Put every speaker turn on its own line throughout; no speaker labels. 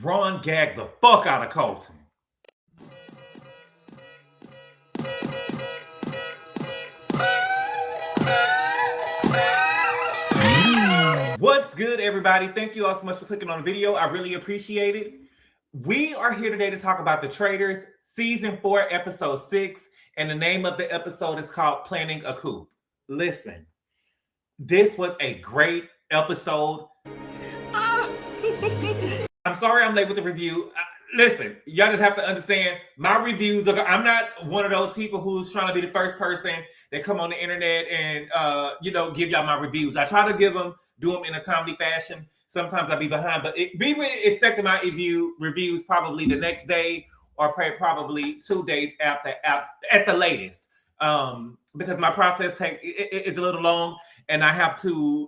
Ron gagged the fuck out of Colton. What's good, everybody? Thank you all so much for clicking on the video. I really appreciate it. We are here today to talk about the Traitors, Season 4, Episode 6, and the name of the episode is called Planning a Coup. Listen, this was a great episode. I'm sorry I'm late with the review. Listen, y'all just have to understand, my reviews are, I'm not one of those people who's trying to be the first person that come on the internet and, give y'all my reviews. I try to do them in a timely fashion. Sometimes I'll be behind, but be expecting my reviews probably the next day or probably 2 days after at the latest. Because my process is a little long and I have to,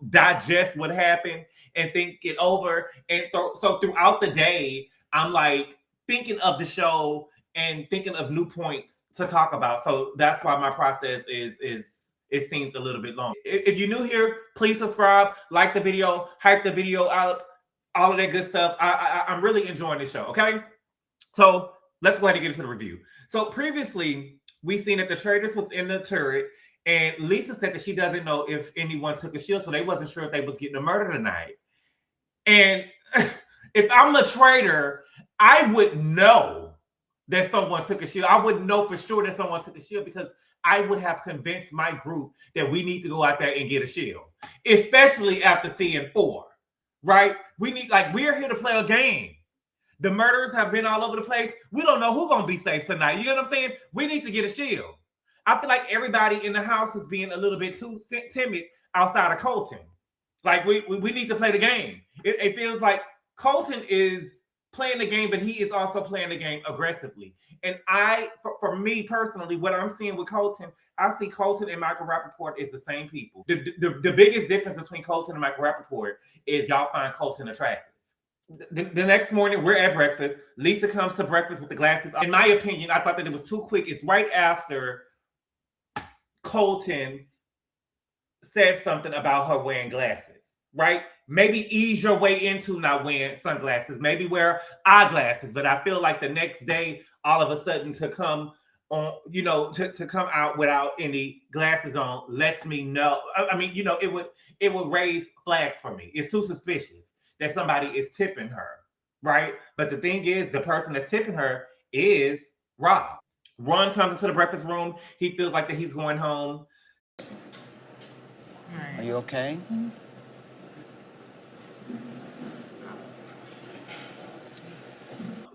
digest what happened and think it over. And so throughout the day, I'm like thinking of the show and thinking of new points to talk about. So that's why my process it seems a little bit long. If you're new here, please subscribe, like the video, hype the video up, all of that good stuff. I'm really enjoying this show, okay? So let's go ahead and get into the review. So previously, we seen that the Traitors was in the turret, and Lisa said that she doesn't know if anyone took a shield, so they wasn't sure if they was getting a murder tonight. And if I'm the traitor, I would know that someone took a shield. I would know for sure that someone took a shield because I would have convinced my group that we need to go out there and get a shield, especially after seeing 4, right? We're here to play a game. The murders have been all over the place. We don't know who's going to be safe tonight. You know what I'm saying? We need to get a shield. I feel like everybody in the house is being a little bit too timid outside of Colton. Like, we need to play the game. It feels like Colton is playing the game, but he is also playing the game aggressively. And for me personally, what I'm seeing with Colton, I see Colton and Michael Rappaport is the same people. The biggest difference between Colton and Michael Rappaport is y'all find Colton attractive. The next morning, we're at breakfast. Lisa comes to breakfast with the glasses. In my opinion, I thought that it was too quick. It's right after Colton said something about her wearing glasses, right? Maybe ease your way into not wearing sunglasses. Maybe wear eyeglasses. But I feel like the next day, all of a sudden, to come on, to come out without any glasses on lets me know. I mean, it would raise flags for me. It's too suspicious that somebody is tipping her, right? But the thing is, the person that's tipping her is Rob. Ron comes into the breakfast room. He feels like that he's going home.
Are you okay? Mm-hmm.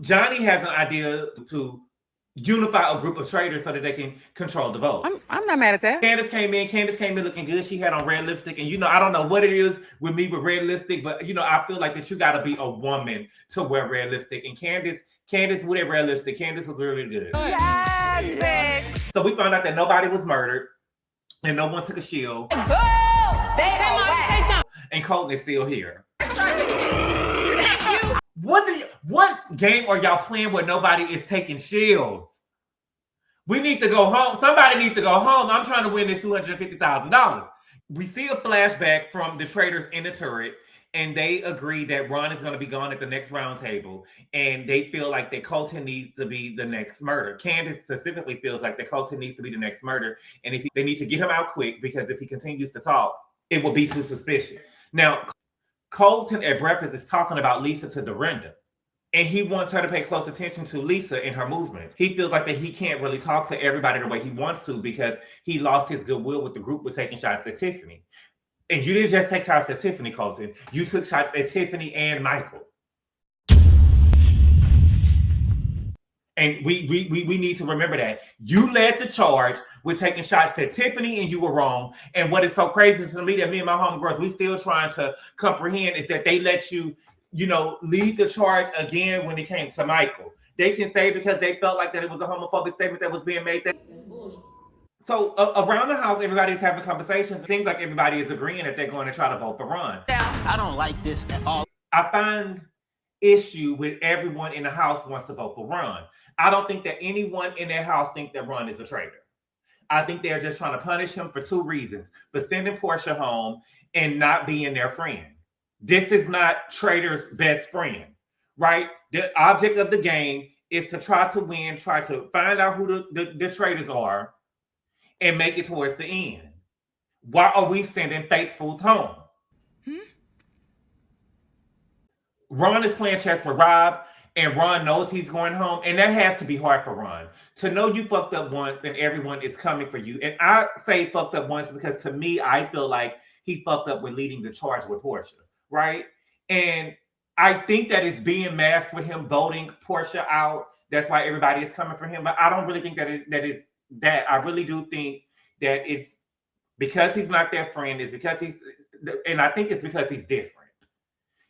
Johnny has an idea to unify a group of traitors so that they can control the vote.
I'm not mad at that.
Candace came in looking good. She had on red lipstick. And, I don't know what it is with me with red lipstick, but, I feel like that you got to be a woman to wear red lipstick. And Candace with that red lipstick, Candace was really good.
Yes,
so we found out that nobody was murdered and no one took a shield. And Colton is still here. What game are y'all playing where nobody is taking shields? We need to go home. Somebody needs to go home. I'm trying to win this $250,000. We see a flashback from the Traitors in the turret, and they agree that Ron is going to be gone at the next roundtable, and they feel like that Colton needs to be the next murder. Candace specifically feels like that Colton needs to be the next murder, and they need to get him out quick because if he continues to talk, it will be too suspicious. Now, Colton at breakfast is talking about Lisa to Dorinda, and he wants her to pay close attention to Lisa and her movements. He feels like that he can't really talk to everybody the way he wants to because he lost his goodwill with the group with taking shots at Tiffany. And you didn't just take shots at Tiffany, Colton. You took shots at Tiffany and Michael. And we need to remember that. You led the charge with taking shots at Tiffany and you were wrong. And what is so crazy to me that me and my homegirls, we still trying to comprehend is that they let you, lead the charge again when it came to Michael. They can say because they felt like that it was a homophobic statement that was being made. So around the house, everybody's having conversations. It seems like everybody is agreeing that they're going to try to vote for Ron.
I don't like this at all.
I find issue with everyone in the house wants to vote for Ron. I don't think that anyone in their house think that Ron is a traitor. I think they're just trying to punish him for 2 reasons: for sending Portia home and not being their friend. This is not Traitor's best friend. right? The object of the game is to try to win, try to find out who the traitors are, and make it towards the end. Why are we sending faithfuls home? Ron is playing chess with Rob, and Ron knows he's going home, and that has to be hard for Ron. To know you fucked up once and everyone is coming for you. And I say fucked up once because to me, I feel like he fucked up with leading the charge with Portia, right? And I think that it's being masked with him voting Portia out. That's why everybody is coming for him. But I don't really think that is that. I really do think that it's because he's not their friend. It's because and I think it's because he's different.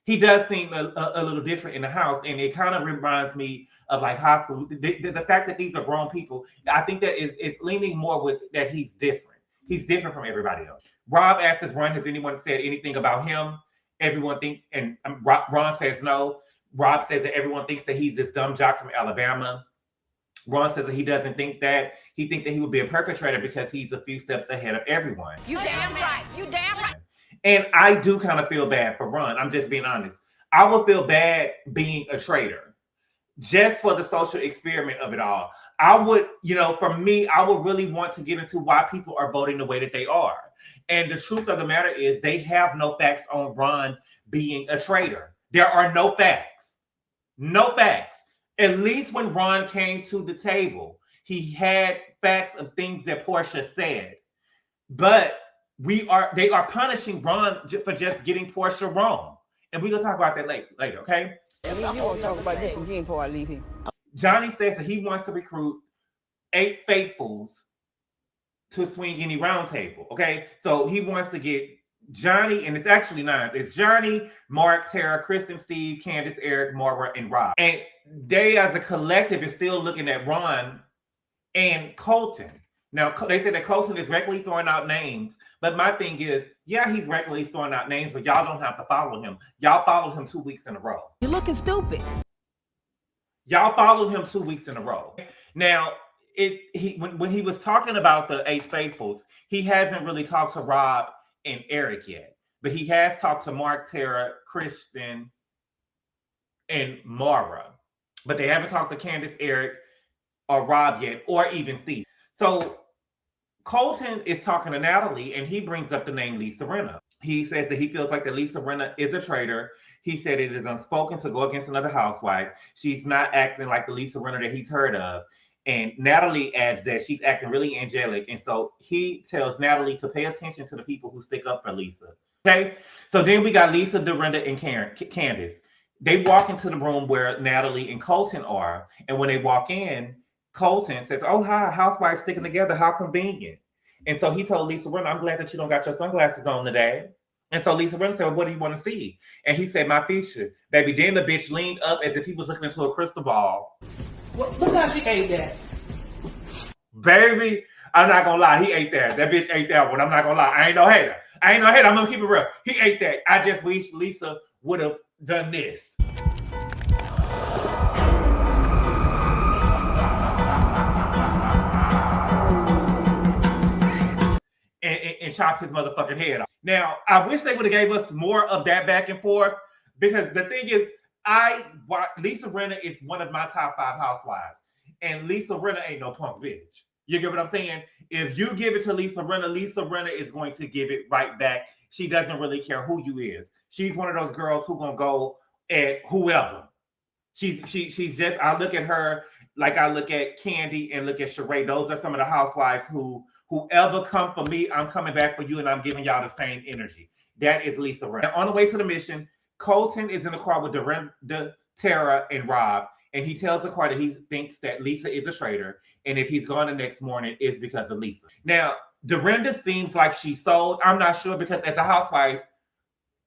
He does seem a little different in the house, and it kind of reminds me of like high school. The fact that these are grown people, I think that it's leaning more with that he's different. He's different from everybody else. Rob asks us, Ron, has anyone said anything about him? Everyone think, and Ron says no. Rob says that everyone thinks that he's this dumb jock from Alabama. Ron says that he doesn't think that. He thinks that he would be a perpetrator because he's a few steps ahead of everyone.
You damn right. You damn right.
And I do kind of feel bad for Ron. I'm just being honest. I would feel bad being a traitor just for the social experiment of it all. I would, for me, I would really want to get into why people are voting the way that they are. And the truth of the matter is they have no facts on Ron being a traitor. There are no facts. No facts. At least when Ron came to the table, he had facts of things that Portia said. But they are punishing Ron for just getting Portia wrong. And we're going to talk about that later, okay?
You won't talk about this again before I leave here.
Johnny says that he wants to recruit 8 faithfuls to swing any round table, okay? So he wants to get Johnny, and it's actually 9. It's Johnny, Mark, Tara, Kristen, Steve, Candace, Eric, Mara, and Rob. And they as a collective is still looking at Ron and Colton. Now, they said that Colton is regularly throwing out names, but my thing is, yeah, he's regularly throwing out names, but y'all don't have to follow him. Y'all followed him 2 weeks in a row.
You're looking stupid.
Y'all followed him 2 weeks in a row. Now, when he was talking about the 8 faithfuls, he hasn't really talked to Rob and Eric yet, but he has talked to Mark, Tara, Kristen, and Mara, but they haven't talked to Candace, Eric, or Rob yet, or even Steve. So Colton is talking to Natalie, and he brings up the name Lisa Rinna. He says that he feels like that Lisa Rinna is a traitor. He said it is unspoken to go against another housewife. She's not acting like the Lisa Rinna that he's heard of. And Natalie adds that she's acting really angelic. And so he tells Natalie to pay attention to the people who stick up for Lisa. Okay? So then we got Lisa, Dorinda, and Candace. They walk into the room where Natalie and Colton are. And when they walk in, Colton says, "Oh, hi, housewives sticking together. How convenient." And so he told Lisa Rinna, "I'm glad that you don't got your sunglasses on today." And so Lisa Rinna said, "Well, what do you want to see?" And he said, "My feature." Baby, then the bitch leaned up as if he was looking into a crystal ball.
Look how she ate that.
Baby, I'm not gonna lie. He ate that. That bitch ate that one. I'm not gonna lie. I ain't no hater. I'm gonna keep it real. He ate that. I just wish Lisa would have done this. And chopped his motherfucking head off. Now, I wish they would have gave us more of that back and forth, because the thing is, Lisa Rinna is one of my top 5 housewives, and Lisa Rinna ain't no punk bitch. You get what I'm saying? If you give it to Lisa Rinna is going to give it right back. She doesn't really care who you is. She's one of those girls who gonna go at whoever. She's just, I look at her like I look at Candy and look at Sheree. Those are some of the housewives whoever come for me, I'm coming back for you, and I'm giving y'all the same energy. That is Lisa Rinna. And on the way to the mission, Colton is in the car with Dorinda, Tara, and Rob, and he tells the car that he thinks that Lisa is a traitor, and if he's gone the next morning, it's because of Lisa. Now, Dorinda seems like she's sold. I'm not sure, because as a housewife,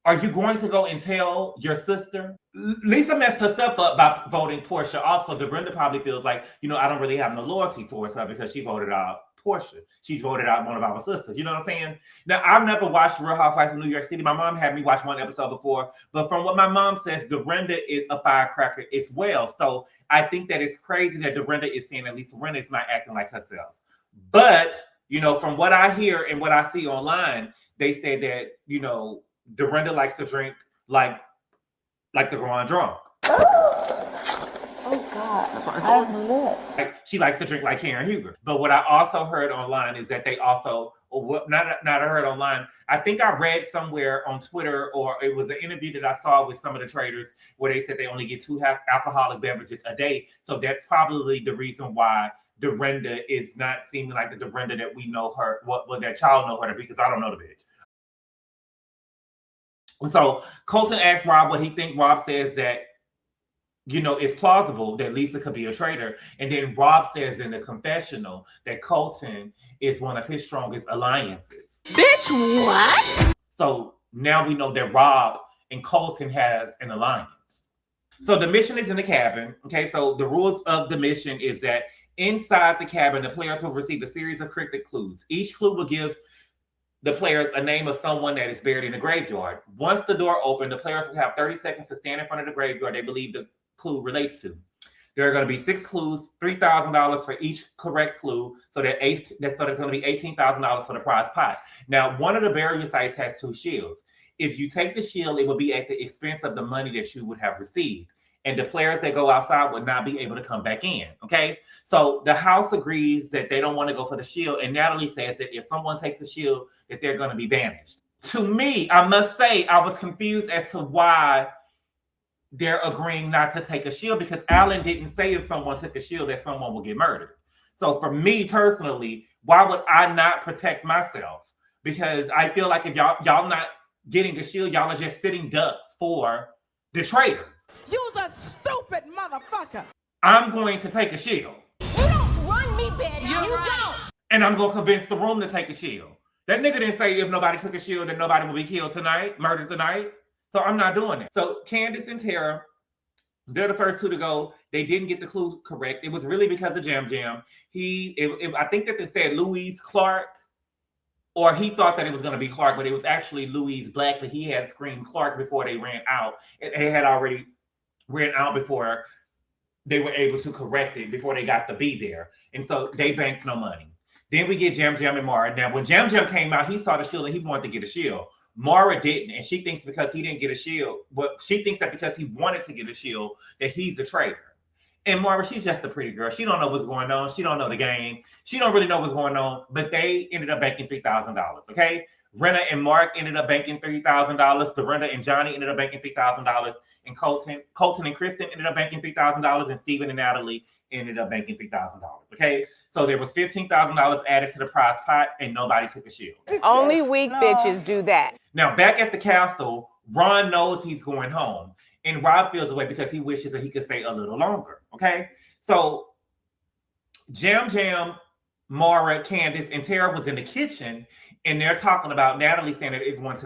are you going to go and tell your sister? Lisa messed herself up by voting Portia. Also, Dorinda probably feels like, I don't really have no loyalty towards her because she voted out Portia. She's voted out one of our sisters. You know what I'm saying? Now, I've never watched Real Housewives of New York City. My mom had me watch one episode before, but from what my mom says, Dorinda is a firecracker as well. So I think that it's crazy that Dorinda is saying that Lisa Rinna is not acting like herself. But, from what I hear and what I see online, they say that, Dorinda likes to drink like the Grand Drunk.
Oh God.
That's what I
I
told
don't
you.
know that.
Like, she likes to drink like Karen Huger. But what I also heard online is that they also, or what not I heard online, I think I read somewhere on Twitter, or it was an interview that I saw with some of the traders where they said they only get 2 alcoholic beverages a day. So that's probably the reason why Dorinda is not seeming like the Dorinda that we know her, what that child know her to be, because I don't know the bitch. And so Colton asked Rob what he think. Rob says that, it's plausible that Lisa could be a traitor. And then Rob says in the confessional that Colton is one of his strongest alliances.
Bitch, what?
So now we know that Rob and Colton has an alliance. So the mission is in the cabin. Okay, so the rules of the mission is that inside the cabin, the players will receive a series of cryptic clues. Each clue will give the players a name of someone that is buried in the graveyard. Once the door opens, the players will have 30 seconds to stand in front of the graveyard they believe the clue relates to. There are going to be 6 clues, $3,000 for each correct clue. So there's going to be $18,000 for the prize pot. Now, one of the burial sites has 2 shields. If you take the shield, it will be at the expense of the money that you would have received. And the players that go outside would not be able to come back in. Okay. So the house agrees that they don't want to go for the shield. And Natalie says that if someone takes the shield, that they're going to be banished. To me, I must say, I was confused as to why they're agreeing not to take a shield, because Alan didn't say if someone took a shield that someone will get murdered. So for me personally, why would I not protect myself? Because I feel like if y'all not getting a shield, y'all are just sitting ducks for the traitors.
You's a stupid motherfucker.
I'm going to take a shield.
You don't run me, bitch. You don't.
And I'm going to convince the room to take a shield. That nigga didn't say if nobody took a shield that nobody will be killed tonight, murdered tonight. So I'm not doing it. So Candace and Tara, they're the first 2 to go. They didn't get the clue correct. It was really because of Jam Jam. I think that they said Louise Clark, or he thought that it was going to be Clark, but it was actually Louise Black, but he had screamed Clark before they ran out. They had already ran out before they were able to correct it, before they got the B there. And so they banked no money. Then we get Jam Jam and Mara. Now, when Jam Jam came out, he saw the shield and he wanted to get a shield. Mara didn't, and she thinks because he didn't get a shield, she thinks that because he wanted to get a shield, that he's a traitor. And Mara, she's just a pretty girl. She don't know what's going on. She don't know the game. She don't really know what's going on, but they ended up banking $3,000, okay? Rinna and Mark ended up banking $3,000. Dorinda and Johnny ended up banking $3,000. And Colton and Kristen ended up banking $3,000. And Stephen and Natalie ended up banking $3,000, okay? So there was $15,000 added to the prize pot, and nobody took a shield.
Only weak bitches do that.
Now, back at the castle, Ron knows he's going home. And Rob feels away because he wishes that he could stay a little longer, okay? So Jam Jam, Mara, Candace, and Tara was in the kitchen, and they're talking about Natalie saying that if anyone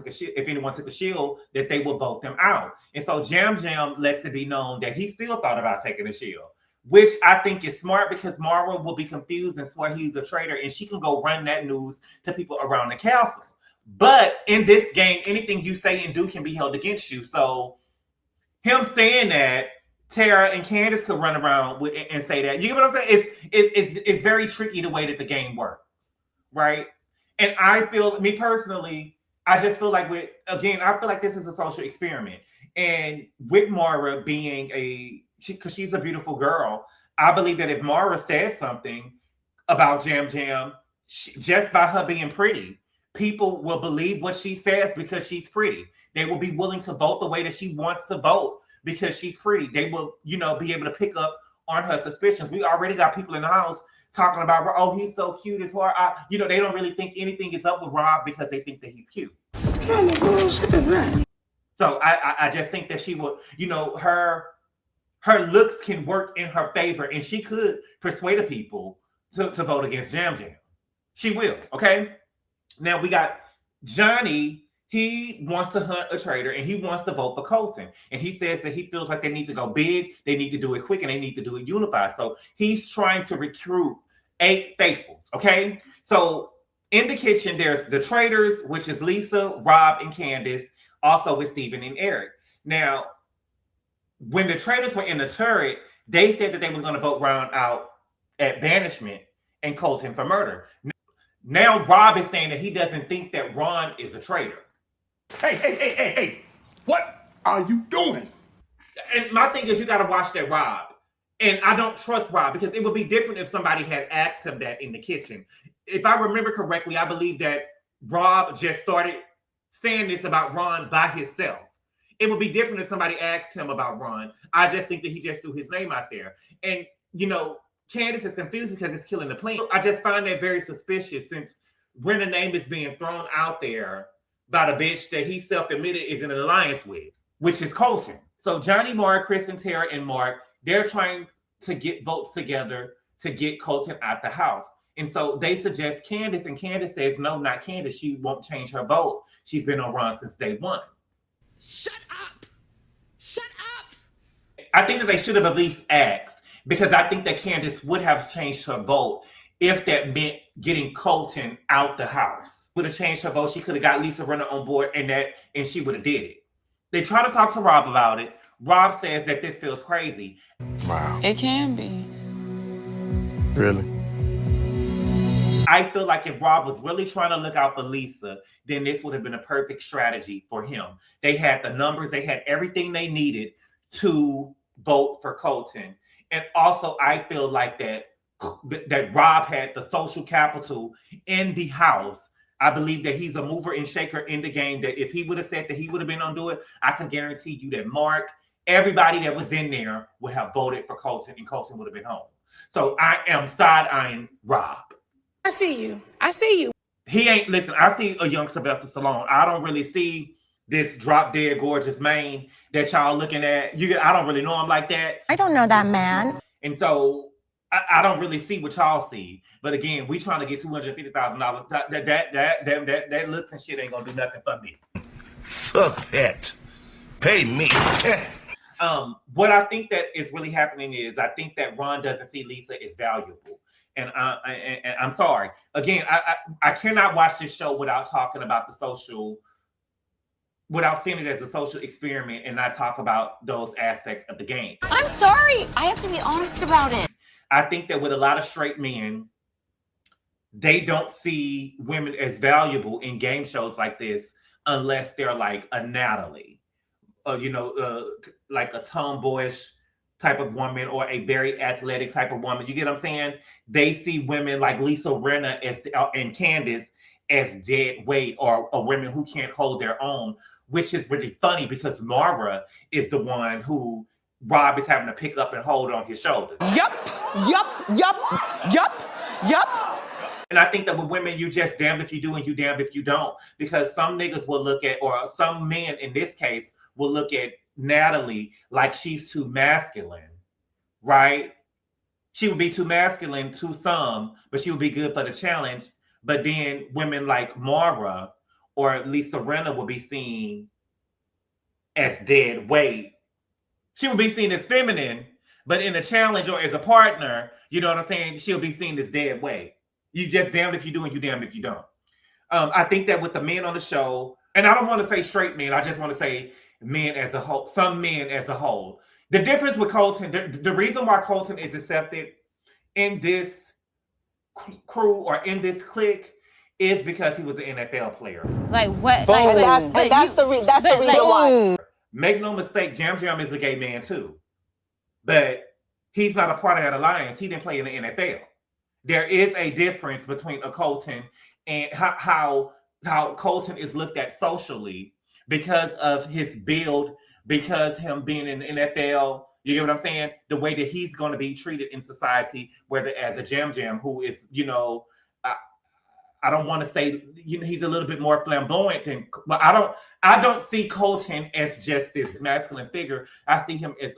took a shield, that they will vote them out. And so Jam Jam lets it be known that he still thought about taking a shield, which I think is smart, because Mara will be confused and swear he's a traitor, and she can go run that news to people around the castle. But in this game, anything you say and do can be held against you. So him saying that, Tara and Candace could run around and say that. You get what I'm saying? It's very tricky the way that the game works, right? And I feel, me personally, I just feel like I feel like this is a social experiment. And with Mara being because she's a beautiful girl, I believe that if Mara said something about Jam Jam, just by her being pretty, people will believe what she says because she's pretty. They will be willing to vote the way that she wants to vote because she's pretty. They will, be able to pick up on her suspicions. We already got people in the house talking about, oh, he's so cute. His hair, they don't really think anything is up with Rob because they think that he's cute.
What kind of bullshit is that?
So I just think that she will, her looks can work in her favor, and she could persuade people to vote against Jam Jam. She will, okay? Now we got Johnny. He wants to hunt a traitor, and he wants to vote for Colton. And he says that he feels like they need to go big, they need to do it quick, and they need to do it unified. So he's trying to recruit 8 faithfuls, okay? So in the kitchen, there's the traitors, which is Lisa, Rob, and Candace, also with Stephen and Eric. Now, when the traitors were in the turret, they said that they was going to vote Round out at banishment and Colton for murder. Now Rob is saying that he doesn't think that Ron is a traitor.
Hey. What are you doing?
And my thing is, you got to watch that Rob. And I don't trust Rob because it would be different if somebody had asked him that in the kitchen. If I remember correctly, I believe that Rob just started saying this about Ron by himself. It would be different if somebody asked him about Ron. I just think that he just threw his name out there. And, you know, Candace is confused because it's killing the plan. I just find that very suspicious since when the name is being thrown out there by the bitch that he self-admitted is in an alliance with, which is Colton. So Johnny Moore, Kristen, Tara, and Mark, they're trying to get votes together to get Colton out the house. And so they suggest Candace, and Candace says, no, not Candace. She won't change her vote. She's been on Ron since day one.
Shut up! Shut up!
I think that they should have at least asked, because I think that Candace would have changed her vote if that meant getting Colton out the house. Would have changed her vote. She could have got Lisa Rinna on board and she would have did it. They try to talk to Rob about it. Rob says that this feels crazy.
Wow.
It can be.
Really?
I feel like if Rob was really trying to look out for Lisa, then this would have been a perfect strategy for him. They had the numbers, they had everything they needed to vote for Colton. And also, I feel like that Rob had the social capital in the house. I believe that he's a mover and shaker in the game, that if he would have said that he would have been on do it, I can guarantee you that Mark, everybody that was in there would have voted for Colton, and Colton would have been home. So I am side-eyeing Rob.
I see you. I see you.
He ain't, listen, I see a young Sylvester Stallone. I don't really see this drop dead gorgeous man that y'all looking at. I don't really know him like that.
I don't know that man.
And so I don't really see what y'all see. But again, we trying to get $250,000. That looks and shit ain't gonna do nothing for me.
Fuck that. Pay me.
What I think that is really happening is I think that Ron doesn't see Lisa as valuable. And I'm sorry. Again, I cannot watch this show without talking about without seeing it as a social experiment and not talk about those aspects of the game.
I'm sorry. I have to be honest about it.
I think that with a lot of straight men, they don't see women as valuable in game shows like this unless they're like a Natalie, like a tomboyish type of woman or a very athletic type of woman. You get what I'm saying? They see women like Lisa Rinna and Candace as dead weight or women who can't hold their own, which is really funny because Mara is the one who Rob is having to pick up and hold on his shoulder.
Yup.
And I think that with women, you just damned if you do and you damned if you don't. Because some niggas will look at, or some men in this case, will look at Natalie like she's too masculine, right? She would be too masculine to some, but she would be good for the challenge. But then women like Mara or Lisa Rinna will be seen as dead weight. She will be seen as feminine, but in a challenge or as a partner, you know what I'm saying? She'll be seen as dead weight. You just damned if you do and you damned if you don't. I think that with the men on the show, and I don't want to say straight men, I just want to say men as a whole, some men as a whole. The difference with Colton, the reason why Colton is accepted in this crew or in this clique is because he was an NFL player.
Like what?
That's the reason why.
Make no mistake, Jam Jam is a gay man too. But he's not a part of that alliance. He didn't play in the NFL. There is a difference between a Colton and how Colton is looked at socially because of his build, because him being in the NFL. You get what I'm saying? The way that he's going to be treated in society, whether as a Jam Jam, who is, I don't want to say, he's a little bit more flamboyant than, but I don't see Colton as just this masculine figure. I see him as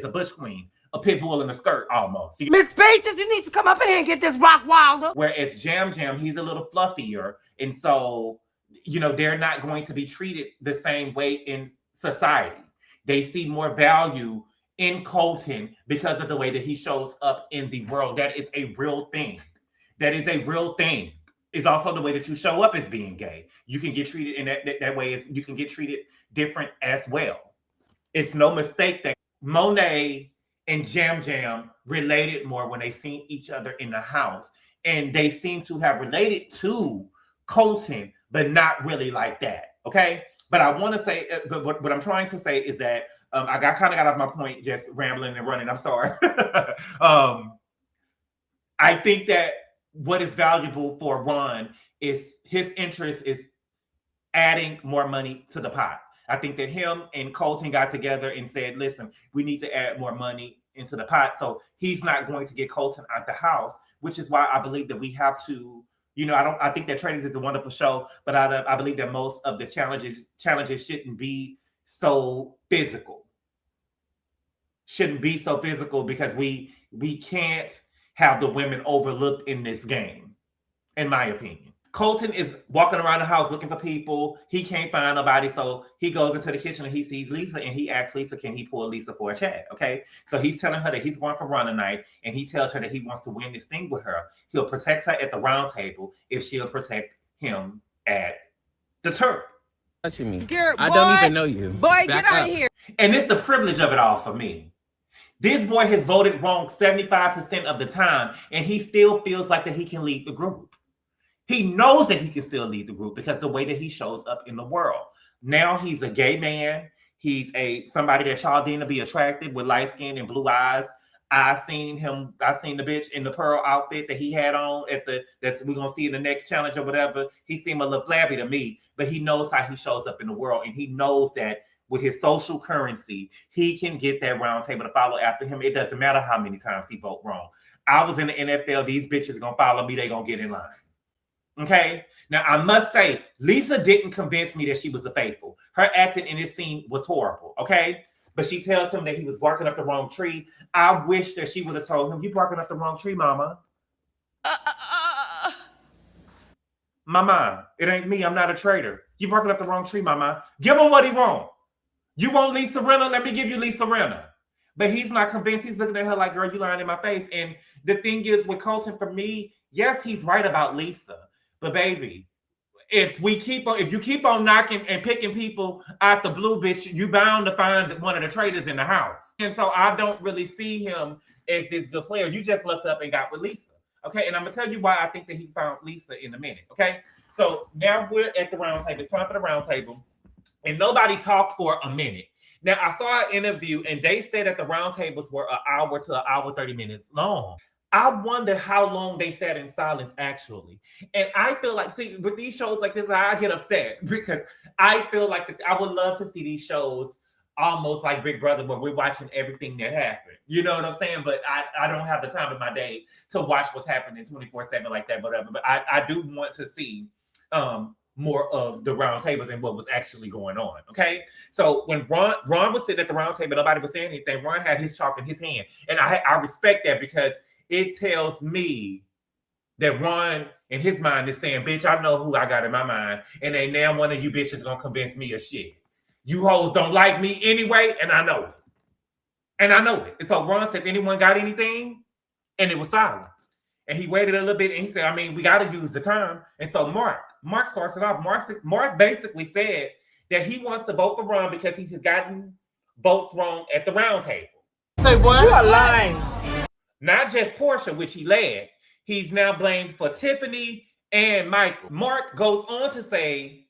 a bush queen, a pit bull in a skirt almost.
Miss Pages, you need to come up in here and get this rock wilder.
Whereas Jam Jam, he's a little fluffier. And so, they're not going to be treated the same way in society. They see more value in Colton because of the way that he shows up in the world. That is a real thing. That is a real thing. Is also the way that you show up as being gay. You can get treated in that way. You can get treated different as well. It's no mistake that Monet and Jam Jam related more when they seen each other in the house. And they seem to have related to Colton, but not really like that. Okay? But I want to say, but what I'm trying to say is that I kind of got off my point just rambling and running. I'm sorry. I think that what is valuable for Ron is his interest is adding more money to the pot. I think that him and Colton got together and said, listen, we need to add more money into the pot. So he's not going to get Colton out the house, which is why I believe that we have to, I think that Traitors is a wonderful show, but I believe that most of the challenges shouldn't be so physical. Shouldn't be so physical because we can't have the women overlooked in this game, in my opinion. Colton is walking around the house looking for people. He can't find nobody, so he goes into the kitchen and he sees Lisa, and he asks Lisa, can he pull Lisa for a chat, okay? So he's telling her that he's going for run tonight, and he tells her that he wants to win this thing with her. He'll protect her at the round table if she'll protect him at the turf.
Touching me.
Garrett,
I
boy,
don't even know you.
Boy,
Back
get out
up.
of here.
And it's the privilege of it all for me. This boy has voted wrong 75% of the time, and he still feels like that he can lead the group. He knows that he can still lead the group because the way that he shows up in the world. Now he's a gay man. He's somebody that y'all deem to be attractive with light skin and blue eyes. I seen the bitch in the pearl outfit that he had on that we're gonna see in the next challenge or whatever. He seemed a little flabby to me, but he knows how he shows up in the world, and he knows that with his social currency, he can get that round table to follow after him. It doesn't matter how many times he vote wrong. I was in the NFL. These bitches gonna follow me. They gonna get in line. Okay. Now I must say, Lisa didn't convince me that she was a faithful. Her acting in this scene was horrible. Okay. But she tells him that he was barking up the wrong tree. I wish that she would have told him, you barking up the wrong tree, mama. Mama, it ain't me. I'm not a traitor. You barking up the wrong tree, mama. Give him what he want. You want Lisa Rinna? Let me give you Lisa Rinna. But he's not convinced. He's looking at her like, girl, you lying in my face. And the thing is with Colton, for me, yes, he's right about Lisa. But baby, if you keep on knocking and picking people out the blue, bitch, you bound to find one of the traitors in the house. And so I don't really see him as this good player. You just left up and got with Lisa. Okay, and I'm gonna tell you why I think that he found Lisa in a minute. Okay, so now we're at the round table. It's time for the round table. And nobody talked for a minute. Now, I saw an interview, and they said that the round tables were an hour to an hour, 30 minutes long. I wonder how long they sat in silence, actually. And I feel like, see, with these shows like this, I get upset because I feel like I would love to see these shows almost like Big Brother, where we're watching everything that happened. You know what I'm saying? But I don't have the time in my day to watch what's happening 24/7 like that, whatever. But I do want to see more of the round tables and what was actually going on. Okay. So when Ron was sitting at the round table, nobody was saying anything. Ron had his chalk in his hand. And I respect that because it tells me that Ron in his mind is saying, bitch, I know who I got in my mind. And ain't now one of you bitches gonna convince me of shit. You hoes don't like me anyway, and I know it. And I know it. And so Ron says, anyone got anything? And it was silence. And he waited a little bit and he said, I mean, we got to use the time. And so Mark starts it off. Mark basically said that he wants to vote for Ron because he's gotten votes wrong at the round table.
Say what?
You are lying.
Not just Portia, which he led. He's now blamed for Tiffany and Michael. Mark goes on to say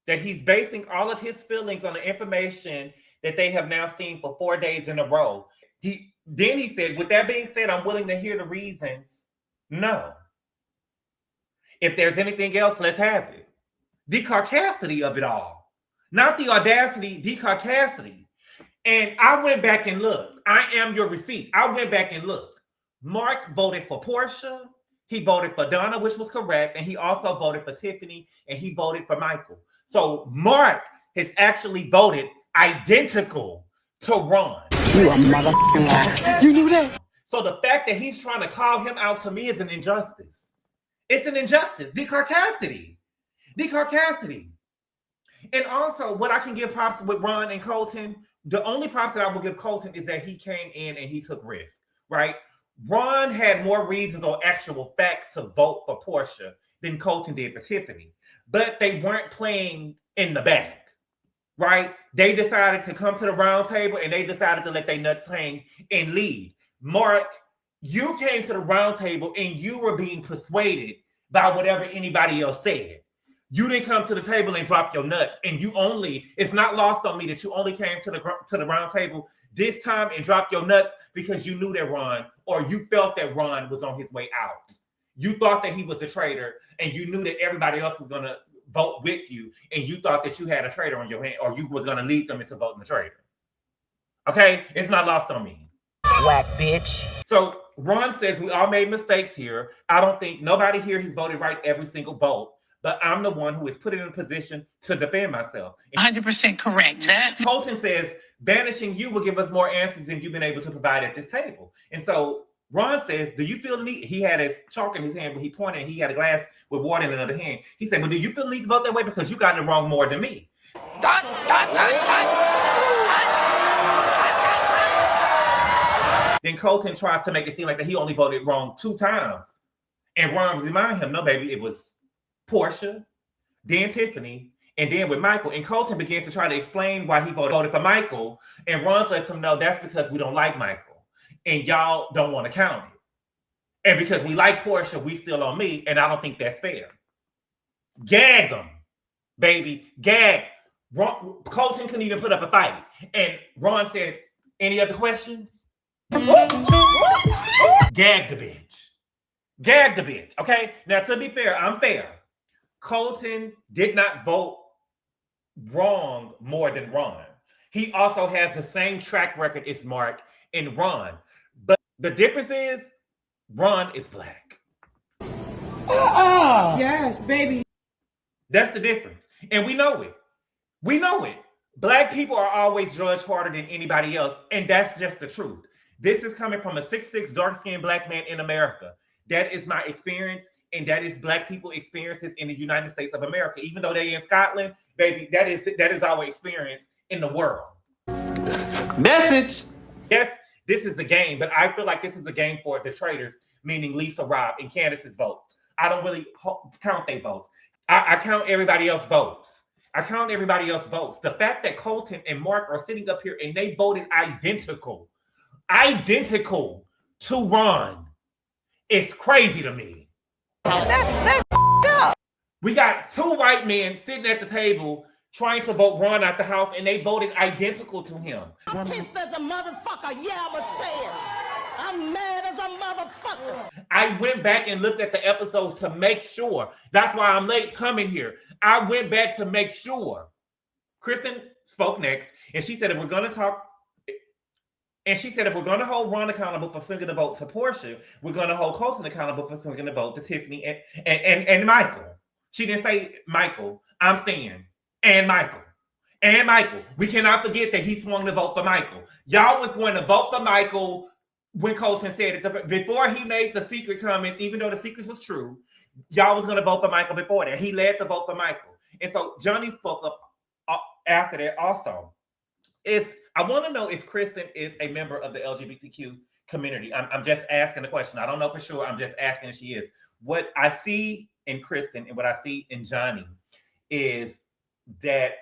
that he's basing all of his feelings on the information that they have now seen for 4 days in a row. He said, with that being said, I'm willing to hear the reasons. No. If there's anything else, let's have it. The caucasity of it all. Not the audacity, the caucasity. And I went back and looked. I am your receipt. I went back and looked. Mark voted for Portia. He voted for Donna, which was correct. And he also voted for Tiffany. And he voted for Michael. So Mark has actually voted identical to Ron.
You a motherfucking liar. You knew that?
So the fact that he's trying to call him out to me is an injustice. It's an injustice. The caucasity. And also, what I can give props with Ron and Colton, the only props that I will give Colton is that he came in and he took risks, right? Ron had more reasons or actual facts to vote for Portia than Colton did for Tiffany. But they weren't playing in the bag, right? They decided to come to the round table and they decided to let their nuts hang and lead. Mark, you came to the round table and you were being persuaded by whatever anybody else said. You didn't come to the table and drop your nuts. And it's not lost on me that you only came to the round table this time and dropped your nuts because you knew that Ron, or you felt that Ron was on his way out. You thought that he was a traitor, and you knew that everybody else was going to vote with you, and you thought that you had a traitor on your hand, or you was going to lead them into voting the traitor. Okay? It's not lost on me.
Whack, bitch.
So Ron says we all made mistakes here. I don't think nobody here has voted right every single vote, but I'm the one who is put in a position to defend myself.
100% correct.
Colton says banishing you will give us more answers than you've been able to provide at this table. And so Ron says, do you feel the need? He had his chalk in his hand when he pointed, and he had a glass with water in another hand. He said, well, do you feel the need to vote that way? Because you got it wrong more than me. Then Colton tries to make it seem like that he only voted wrong 2 times. And Ron was reminding him, no, baby, it was Portia, then Tiffany, and then with Michael. And Colton begins to try to explain why he voted for Michael. And Ron lets him know that's because we don't like Michael. And y'all don't want to count it. And because we like Portia, we still on me. And I don't think that's fair. Gag them, baby. Gag. Colton couldn't even put up a fight. And Ron said, any other questions? Gag the bitch. Gag the bitch. Okay? Now, to be fair, I'm fair. Colton did not vote wrong more than Ron. He also has the same track record as Mark and Ron. But the difference is Ron is black.
Yes, baby.
That's the difference. And we know it. We know it. Black people are always judged harder than anybody else. And that's just the truth. This is coming from a 6'6" dark-skinned black man in America. That is my experience. And that is black people experiences in the United States of America. Even though they're in Scotland, baby, that is our experience in the world.
Message.
Yes, this is the game, but I feel like this is a game for the traitors, meaning Lisa, Rob, and Candace's votes. I don't really count their votes. I count everybody else's votes. I count everybody else's votes. The fact that Colton and Mark are sitting up here and they voted identical to Ron is crazy to me.
That's
We got 2 white men sitting at the table trying to vote Ron out the house, and they voted identical to him.
I'm pissed as a motherfucker. Yeah, I'm upstairs. I'm mad as a motherfucker.
I went back and looked at the episodes to make sure. That's why I'm late coming here. I went back to make sure. Kristen spoke next, and she said, if we're going to talk, and she said, if we're going to hold Ron accountable for swinging the vote to Portia, we're going to hold Colton accountable for swinging the vote to Tiffany and Michael. She didn't say Michael. I'm saying, and Michael. And Michael. We cannot forget that he swung the vote for Michael. Y'all was going to vote for Michael when Colton said it. Before he made the secret comments, even though the secrets was true, y'all was going to vote for Michael before that. He led the vote for Michael. And so Johnny spoke up after that also. I want to know if Kristen is a member of the LGBTQ community. I'm just asking the question. I don't know for sure. I'm just asking if she is. What I see in Kristen and what I see in Johnny is that,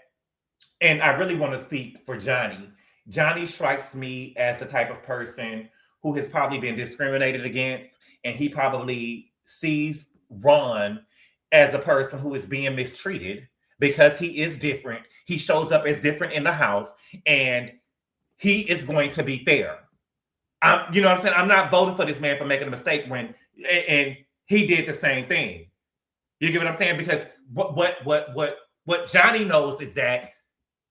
and I really want to speak for Johnny. Johnny strikes me as the type of person who has probably been discriminated against, and he probably sees Ron as a person who is being mistreated because he is different. He shows up as different in the house, and he is going to be fair. You know what I'm saying? I'm not voting for this man for making a mistake and he did the same thing. You get what I'm saying? Because what Johnny knows is that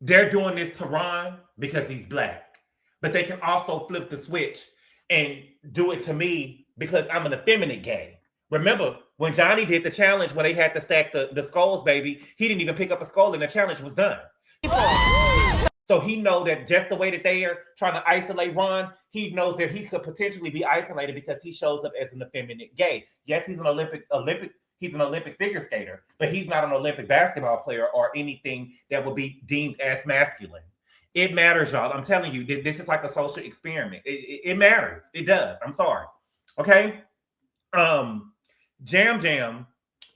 they're doing this to Ron because he's black, but they can also flip the switch and do it to me because I'm an effeminate gay. Remember when Johnny did the challenge when they had to stack the skulls, baby, he didn't even pick up a skull and the challenge was done. So he knows that just the way that they are trying to isolate Ron, he knows that he could potentially be isolated because he shows up as an effeminate gay. Yes, he's an Olympic figure skater, but he's not an Olympic basketball player or anything that would be deemed as masculine. It matters, y'all. I'm telling you, this is like a social experiment. It matters. It does. I'm sorry. Okay. Jam.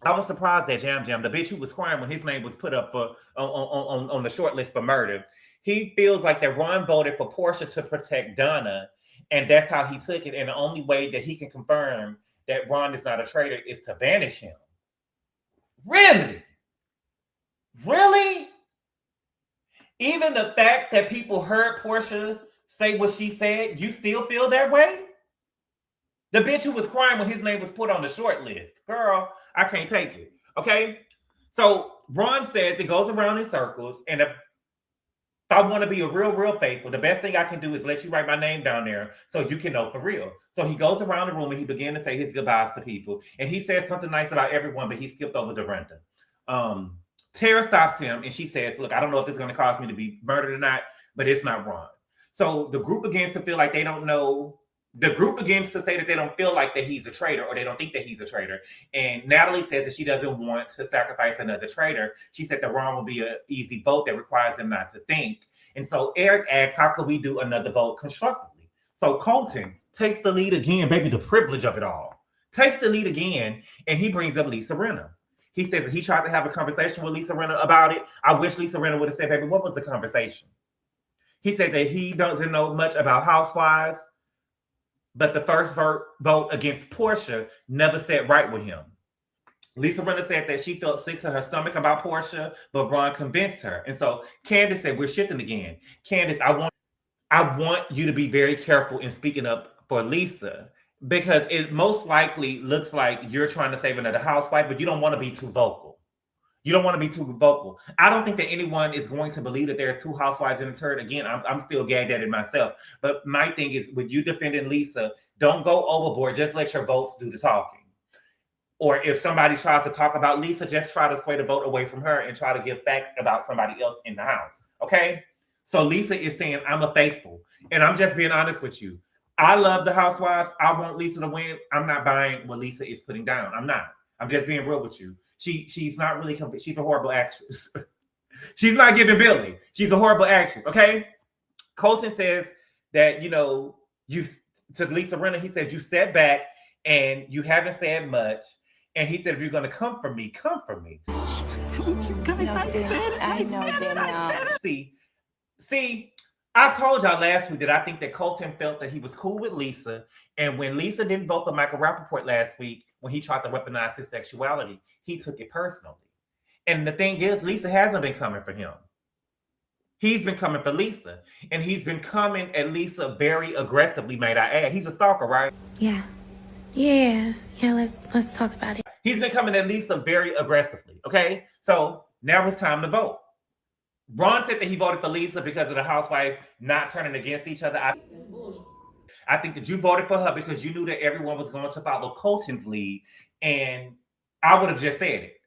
I was surprised that Jam, the bitch who was crying when his name was put up for on the short list for murder, he feels like that Ron voted for Portia to protect Donna, and that's how he took it. And the only way that he can confirm that Ron is not a traitor is to banish him. Really? Really? Even the fact that people heard Portia say what she said, you still feel that way? The bitch who was crying when his name was put on the short list. Girl, I can't take it. Okay? So Ron says it goes around in circles, and if I want to be a real faithful, the best thing I can do is let you write my name down there so you can know for real. So he goes around the room and he began to say his goodbyes to people. And he says something nice about everyone, but he skipped over Dorinda. Tara stops him and she says, look, I don't know if this is going to cause me to be murdered or not, but it's not Ron. So the group begins to feel like they don't know. The group begins to say that they don't feel like that he's a traitor, or they don't think that he's a traitor. And Natalie says that she doesn't want to sacrifice another traitor. She said that Ron will be an easy vote that requires them not to think. And so Eric asks, how could we do another vote constructively? So Colton takes the lead again, baby, the privilege of it all. Takes the lead again, and he brings up Lisa Rinna. He says that he tried to have a conversation with Lisa Rinna about it. I wish Lisa Rinna would have said, baby, what was the conversation? He said that he doesn't know much about housewives, but the first vote against Portia never sat right with him. Lisa Rinna said that she felt sick to her stomach about Portia, but Ron convinced her. And so Candace said, we're shifting again. Candace, I want you to be very careful in speaking up for Lisa, because it most likely looks like you're trying to save another housewife, but you don't want to be too vocal. You don't want to be too vocal. I don't think that anyone is going to believe that there's two housewives in a turd. Again, I'm still gagged at it myself. But my thing is, with you defending Lisa, don't go overboard. Just let your votes do the talking. Or if somebody tries to talk about Lisa, just try to sway the vote away from her and try to give facts about somebody else in the house. Okay? So Lisa is saying, I'm a faithful. And I'm just being honest with you. I love the housewives. I want Lisa to win. I'm not buying what Lisa is putting down. I'm not. I'm just being real with you. She's not really convinced. She's a horrible actress. She's not giving Billy. She's a horrible actress. Okay. Colton says that, you to Lisa Rinna, he said, you sat back and you haven't said much. And he said, if you're going to come for me, come for me.
Don't you guys, I said it.
See, I told y'all last week that I think that Colton felt that he was cool with Lisa. And when Lisa didn't vote for Michael Rappaport last week, when he tried to weaponize his sexuality, he took it personally. And the thing is, Lisa hasn't been coming for him. He's been coming for Lisa. And he's been coming at Lisa very aggressively, might I add. He's a stalker, right?
Yeah, let's talk about it.
He's been coming at Lisa very aggressively, okay? So now it's time to vote. Ron said that he voted for Lisa because of the housewives not turning against each other. I think that you voted for her because you knew that everyone was going to follow Colton's lead. And I would have just said it.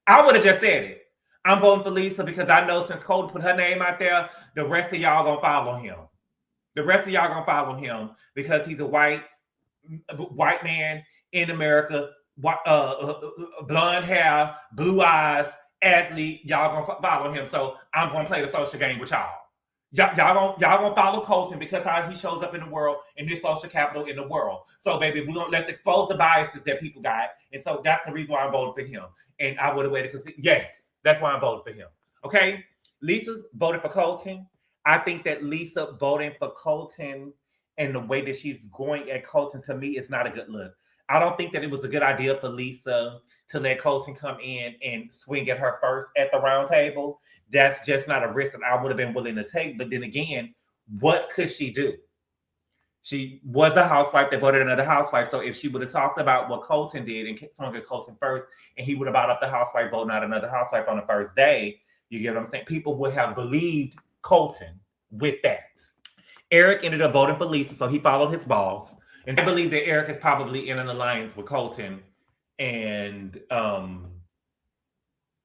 I'm voting for Lisa because I know since Colton put her name out there, the rest of y'all gonna follow him. Because he's a white man in America, blonde hair, blue eyes, athlete. Y'all gonna follow him. So I'm gonna play the social game with y'all. Y'all gonna follow Colton because how he shows up in the world, in this social capital in the world. So baby, let's expose the biases that people got. And so that's the reason why I'm voting for him. And I would have waited to see. Yes, that's why I'm voting for him. Okay? Lisa's voted for Colton. I think that Lisa voting for Colton and the way that she's going at Colton, to me, is not a good look. I don't think that it was a good idea for Lisa to let Colton come in and swing at her first at the round table. That's just not a risk that I would have been willing to take. But then again, what could she do? She was a housewife that voted another housewife. So if she would have talked about what Colton did and swung at Colton first, and he would have brought up the housewife voting out another housewife on the first day, you get what I'm saying? People would have believed Colton with that. Eric ended up voting for Lisa, so he followed his boss. And I believe that Eric is probably in an alliance with Colton and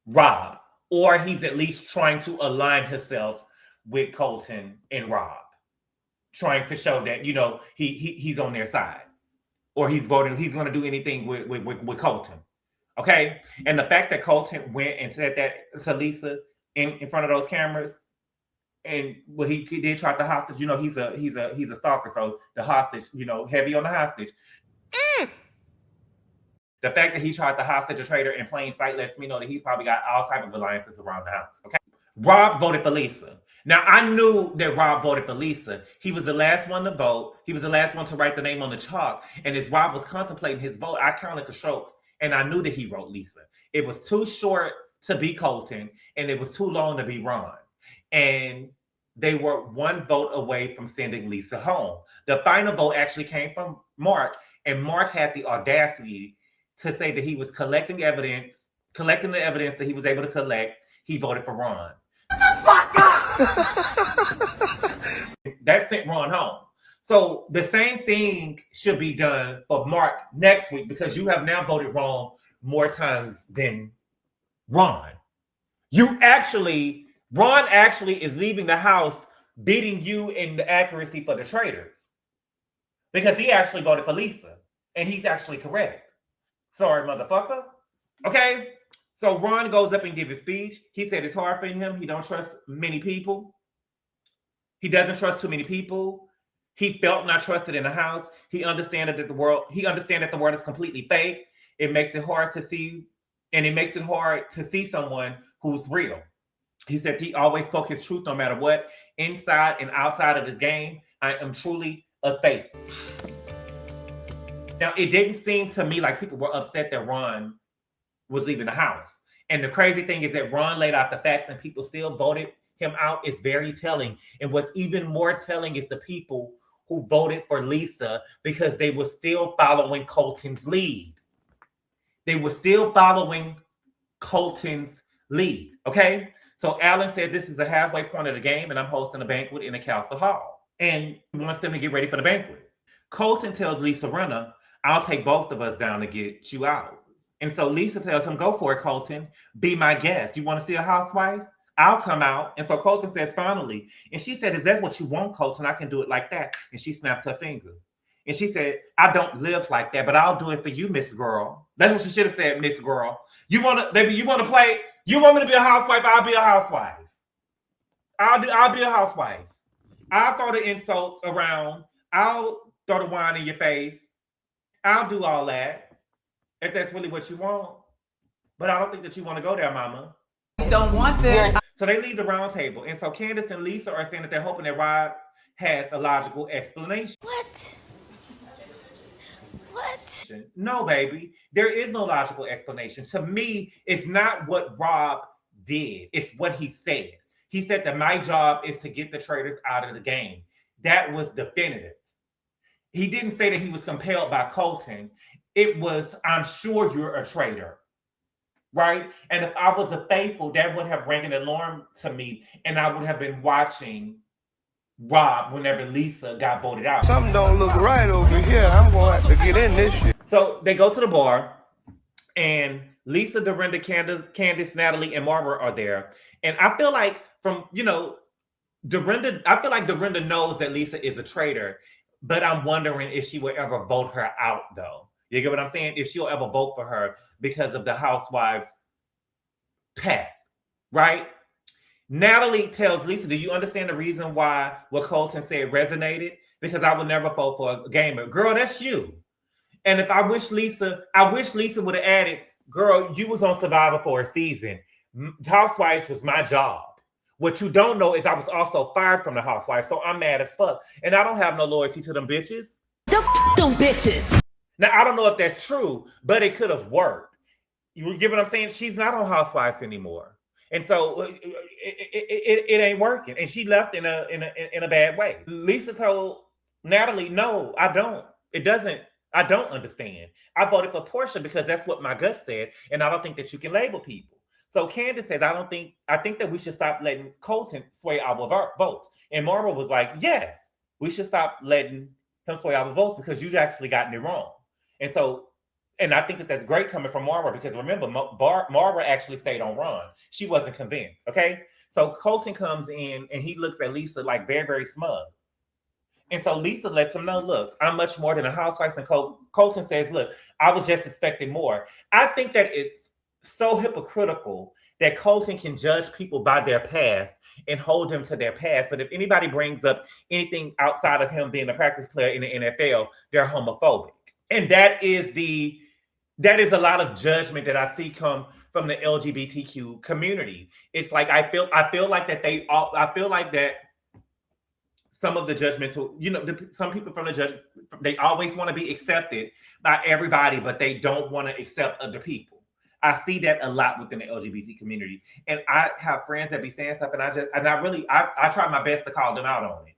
Rob. Or he's at least trying to align himself with Colton and Rob. Trying to show that, he's on their side. Or he's going to do anything with Colton. Okay? And the fact that Colton went and said that to Lisa in front of those cameras, and what he did try the hostage, he's a stalker. So the hostage, heavy on the hostage. The fact that he tried to hostage a traitor in plain sight lets me know that he's probably got all type of alliances around the house. Okay. Rob voted for Lisa. Now, I knew that Rob voted for Lisa. He was the last one to vote. He was the last one to write the name on the chalk. And as Rob was contemplating his vote, I counted the strokes and I knew that he wrote Lisa. It was too short to be Colton, and it was too long to be Ron. And they were one vote away from sending Lisa home. The final vote actually came from Mark, and Mark had the audacity to say that he was collecting the evidence that he was able to collect. He voted for Ron. That sent Ron home. So the same thing should be done for Mark next week, because you have now voted wrong more times than Ron. Ron actually is leaving the house beating you in the accuracy for the traitors, because he actually voted for Lisa, and he's actually correct. Sorry, motherfucker. Okay? So Ron goes up and gives his speech. He said it's hard for him. He don't trust many people. He doesn't trust too many people. He felt not trusted in the house. He understands that the world is completely fake. It makes it hard to see, and it makes it hard to see someone who's real. He said he always spoke his truth no matter what. Inside and outside of this game, I am truly a faithful. Now, it didn't seem to me like people were upset that Ron was leaving the house. And the crazy thing is that Ron laid out the facts and people still voted him out. Is very telling. And what's even more telling is the people who voted for Lisa, because they were still following Colton's lead. They were still following Colton's lead, okay? So Alan said this is the halfway point of the game, and I'm hosting a banquet in the council hall. And he wants them to get ready for the banquet. Colton tells Lisa Rinna, I'll take both of us down to get you out. And so Lisa tells him, go for it, Colton. Be my guest. You want to see a housewife? I'll come out. And so Colton says, finally. And she said, if that's what you want, Colton, I can do it like that. And she snaps her finger. And she said, I don't live like that, but I'll do it for you, Miss Girl. That's what she should have said, Miss Girl. You want to, baby, you want to play? You want me to be a housewife? I'll be a housewife. I'll be a housewife. I'll throw the insults around. I'll throw the wine in your face. I'll do all that, if that's really what you want. But I don't think that you want to go there, mama.
You don't want this.
So they leave the round table. And so Candace and Lisa are saying that they're hoping that Rob has a logical explanation.
What?
No, baby. There is no logical explanation. To me, it's not what Rob did. It's what he said. He said that my job is to get the traitors out of the game. That was definitive. He didn't say that he was compelled by Colton. It was, I'm sure you're a traitor. Right? And if I was a faithful, that would have rang an alarm to me, and I would have been watching Rob whenever Lisa got voted out.
Something don't look right over here. I'm going to have to get in this shit.
So they go to the bar, and Lisa, Dorinda, Candace, Natalie, and Barbara are there. And I feel like Dorinda knows that Lisa is a traitor, but I'm wondering if she will ever vote her out, though. You get what I'm saying? If she'll ever vote for her because of the housewives' pact, right? Natalie tells Lisa, do you understand the reason why what Colton said resonated? Because I would never vote for a gamer. Girl, that's you. And if I wish Lisa would have added, girl, you was on Survivor for a season. Housewives was my job. What you don't know is I was also fired from the Housewives, so I'm mad as fuck. And I don't have no loyalty to them bitches.
Them bitches.
Now, I don't know if that's true, but it could have worked. You get what I'm saying? She's not on Housewives anymore. And so it ain't working. And she left in a bad way. Lisa told Natalie, no, I don't. I don't understand. I voted for Portia because that's what my gut said. And I don't think that you can label people. So Candace says, I think that we should stop letting Colton sway our votes. And Marva was like, yes, we should stop letting him sway our votes because you've actually gotten it wrong. And I think that that's great coming from Marva because remember, Marva actually stayed on Ron. She wasn't convinced, okay? So Colton comes in and he looks at Lisa like very, very smug. And so Lisa lets him know, look, I'm much more than a housewife. And Colton says, look, I was just expecting more. I think that it's so hypocritical that Colton can judge people by their past and hold them to their past. But if anybody brings up anything outside of him being a practice player in the NFL, they're homophobic. And that is a lot of judgment that I see come from the LGBTQ community. It's like I feel like that some of the judgmental, some people from the judgment, they always want to be accepted by everybody, but they don't want to accept other people. I see that a lot within the LGBT community. And I have friends that be saying stuff, and I try my best to call them out on it.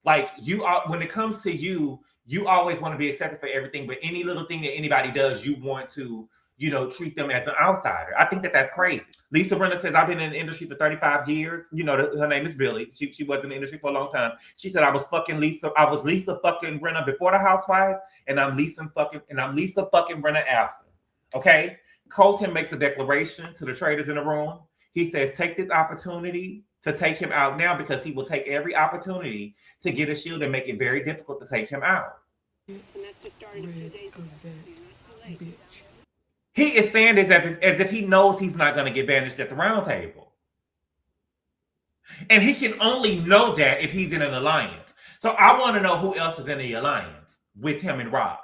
Like, you are, when it comes to you, you always want to be accepted for everything, but any little thing that anybody does, you want to, you know, treat them as an outsider. I think that that's crazy. Lisa Rinna says, I've been in the industry for 35 years. You know, her name is Billy. She was in the industry for a long time. She said, I was Lisa fucking Rinna before the Housewives, and I'm Lisa fucking Rinna after. Okay? Colton makes a declaration to the traitors in the room. He says, take this opportunity to take him out now, because he will take every opportunity to get a shield and make it very difficult to take him out. He is saying this as if he knows he's not going to get banished at the round table. And he can only know that if he's in an alliance. So I want to know who else is in the alliance with him and Rob.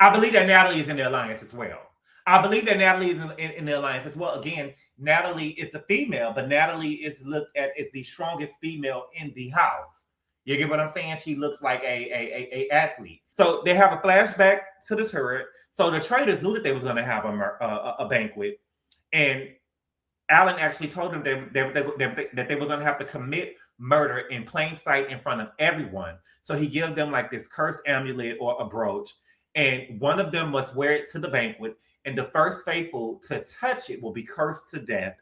I believe that Natalie is in the alliance as well. I believe that Natalie is in the alliance as well. Again, Natalie is a female, but Natalie is looked at as the strongest female in the house. You get what I'm saying? She looks like a athlete. So they have a flashback to the turret. So the traitors knew that they was going to have a banquet, and Alan actually told them that they were going to have to commit murder in plain sight in front of everyone. So he gave them like this cursed amulet or a brooch, and one of them must wear it to the banquet, and the first faithful to touch it will be cursed to death.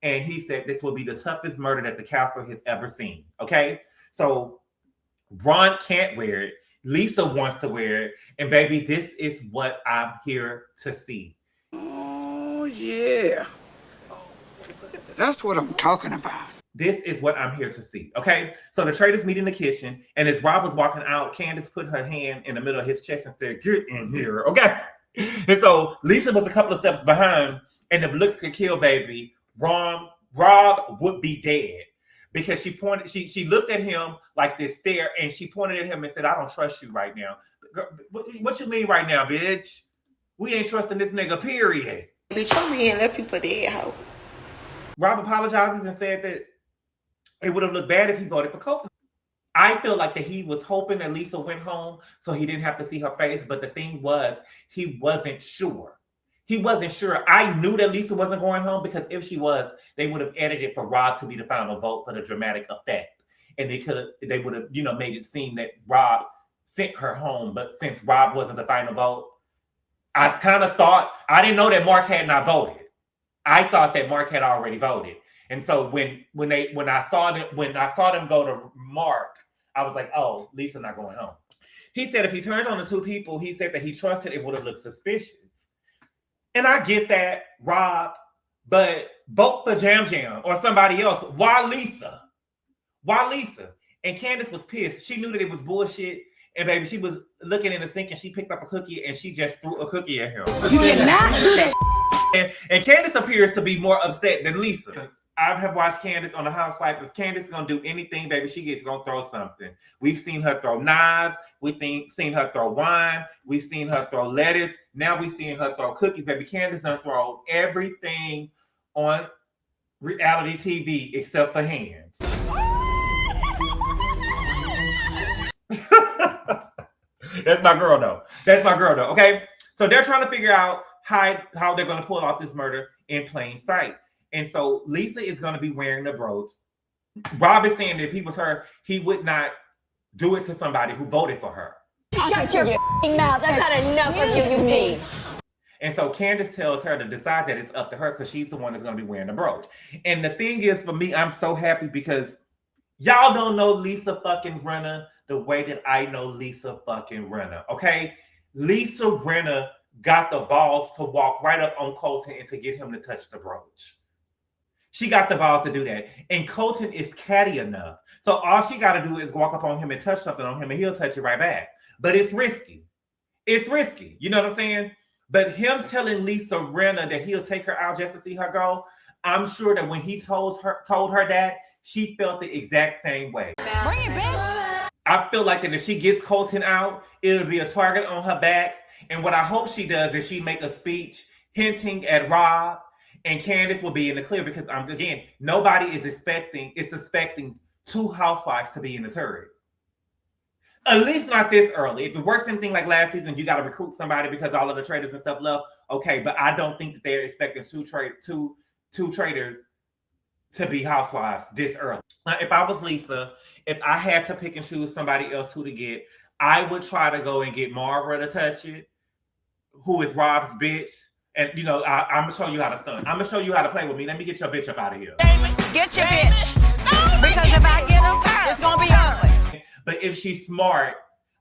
And he said this will be the toughest murder that the castle has ever seen. Okay, so Ron can't wear it. Lisa wants to wear it. And baby, this is what I'm here to see.
Oh, yeah. That's what I'm talking about.
This is what I'm here to see. Okay? So the traitors meet in the kitchen. And as Rob was walking out, Candace put her hand in the middle of his chest and said, get in here. Okay? And so Lisa was a couple of steps behind. And if looks could kill, baby, Rob would be dead. Because she looked at him like this stare, and she pointed at him and said, I don't trust you right now. Girl, what you mean right now, bitch? We ain't trusting this nigga, period.
Bitch, your man left you for dead, hoe.
Rob apologizes and said that it would have looked bad if he voted for Colton. I feel like that he was hoping that Lisa went home so he didn't have to see her face. But the thing was, he wasn't sure. He wasn't sure. I knew that Lisa wasn't going home, because if she was, they would have edited for Rob to be the final vote for the dramatic effect. And they would have, made it seem that Rob sent her home. But since Rob wasn't the final vote, I kind of thought, I didn't know that Mark had not voted. I thought that Mark had already voted. And so when I saw them go to Mark, I was like, oh, Lisa's not going home. He said if he turned on the two people, he said that he trusted it would have looked suspicious. And I get that, Rob, but vote for Jam Jam or somebody else. Why Lisa? Why Lisa? And Candace was pissed. She knew that it was bullshit. And baby, she was looking in the sink and she picked up a cookie and she just threw a cookie at him.
You cannot do that.
And Candace appears to be more upset than Lisa. I have watched Candace on the Housewife. If Candace is going to do anything, baby, she's going to throw something. We've seen her throw knives. We've seen her throw wine. We've seen her throw lettuce. Now we've seen her throw cookies. Baby, Candace done throw everything on reality TV except for hands. That's my girl, though. Okay? So they're trying to figure out how they're going to pull off this murder in plain sight. And so Lisa is going to be wearing the brooch. Rob is saying that if he was her, he would not do it to somebody who voted for her.
Shut your mouth. I've had enough of you, you beast.
And so Candace tells her to decide that it's up to her because she's the one that's going to be wearing the brooch. And the thing is, for me, I'm so happy because y'all don't know Lisa fucking Rinna the way that I know Lisa fucking Rinna, okay? Lisa Rinna got the balls to walk right up on Colton and to get him to touch the brooch. She got the balls to do that. And Colton is catty enough. So all she got to do is walk up on him and touch something on him and he'll touch it right back. But it's risky. It's risky. You know what I'm saying? But him telling Lisa Rinna that he'll take her out just to see her go, I'm sure that when he told her that, she felt the exact same way.
Bring it, bitch.
I feel like that if she gets Colton out, it'll be a target on her back. And what I hope she does is she make a speech hinting at Rob, and Candace will be in the clear because nobody is suspecting two housewives to be in the turret. At least not this early. If it works anything like last season, you got to recruit somebody because all of the traitors and stuff left. Okay, but I don't think that they're expecting two traitors to be housewives this early. Now, if I was Lisa, if I had to pick and choose somebody else who to get, I would try to go and get Mara to touch it, who is Rob's bitch. And, you know, I'm going to show you how to stun. I'm going to show you how to play with me. Let me get your bitch up out of here.
Get your bitch. Because if I get him, it's going to be ugly.
But if she's smart,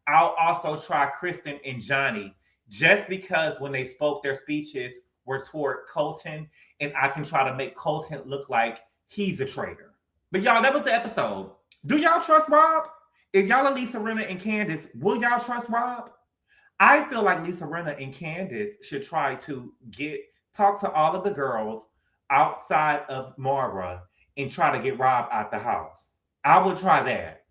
I'll also try Kristen and Johnny, just because when they spoke, their speeches were toward Colton, and I can try to make Colton look like he's a traitor. But y'all, that was the episode. Do y'all trust Rob? If y'all are Lisa Rinna and Candace, will y'all trust Rob? I feel like Lisa Rinna and Candace should try to talk to all of the girls outside of Mara and try to get Rob out the house. I would try that.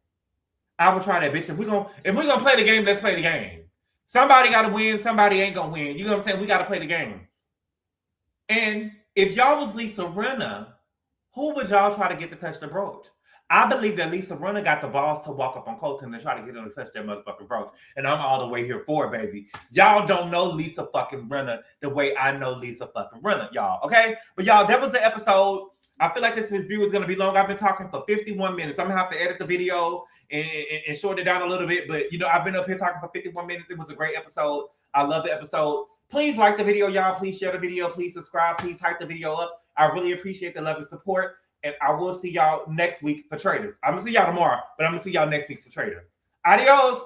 I would try that, bitch. If we're gonna play the game, let's play the game. Somebody gotta win, somebody ain't gonna win. You know what I'm saying? We gotta play the game. And if y'all was Lisa Rinna, who would y'all try to get to touch the brooch? I believe that Lisa Rinna got the balls to walk up on Colton and try to get him to touch that motherfucking brooch. And I'm all the way here for it, baby. Y'all don't know Lisa fucking Rinna the way I know Lisa fucking Rinna, y'all. Okay? But y'all, that was the episode. I feel like this review is going to be long. I've been talking for 51 minutes. I'm going to have to edit the video and short it down a little bit. But, you know, I've been up here talking for 51 minutes. It was a great episode. I love the episode. Please like the video, y'all. Please share the video. Please subscribe. Please hype the video up. I really appreciate the love and support. And I will see y'all next week for Traitors. I'm going to see y'all tomorrow, but I'm going to see y'all next week for Traitors. Adios.